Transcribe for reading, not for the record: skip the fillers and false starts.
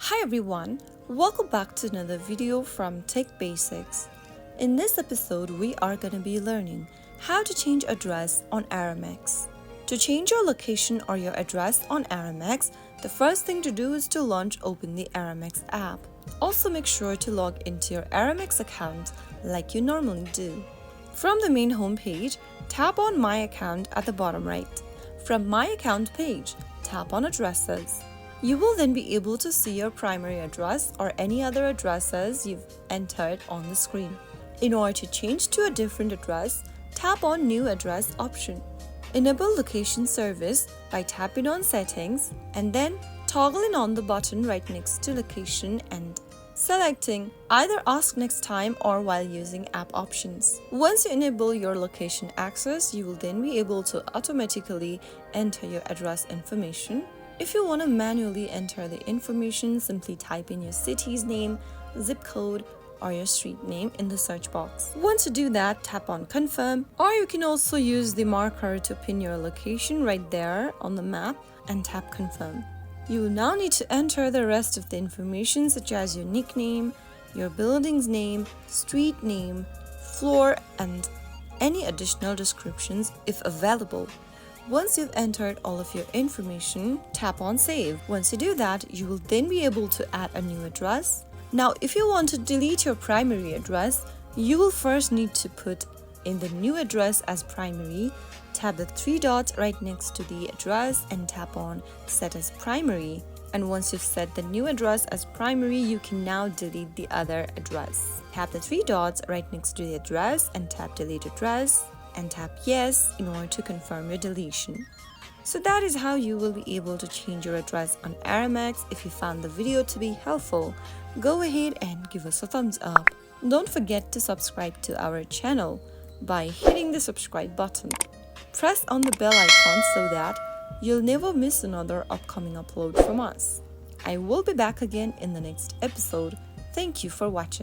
Hi everyone, welcome back to another video from Tech Basics. In this episode, we are going to be learning how to change address on Aramex. To change your location or your address on Aramex, the first thing to do is to open the Aramex app. Also make sure to log into your Aramex account like you normally do. From the main home page, tap on My Account at the bottom right. From My Account page, tap on Addresses. You will then be able to see your primary address or any other addresses you've entered on the screen. In order to change to a different address, tap on New Address option. Enable Location Service by tapping on Settings and then toggling on the button right next to Location and selecting either Ask Next Time or while using app options. Once you enable your location access, you will then be able to automatically enter your address information. If you want to manually enter the information, simply type in your city's name, zip code, or your street name in the search box. Once you do that, tap on Confirm, or you can also use the marker to pin your location right there on the map and tap Confirm. You will now need to enter the rest of the information such as your nickname, your building's name, street name, floor, and any additional descriptions if available. Once you've entered all of your information, tap on Save. Once you do that, you will then be able to add a new address. Now, if you want to delete your primary address, you will first need to put in the new address as primary. Tap the three dots right next to the address and tap on Set as Primary. And once you've set the new address as primary, you can now delete the other address. Tap the three dots right next to the address and tap Delete Address and tap Yes in order to confirm your deletion. So that is how you will be able to change your address on Aramex. If you found the video to be helpful, go ahead and give us a thumbs up. Don't forget to subscribe to our channel by hitting the subscribe button. Press on the bell icon so that you'll never miss another upcoming upload from us. I will be back again in the next episode. Thank you for watching.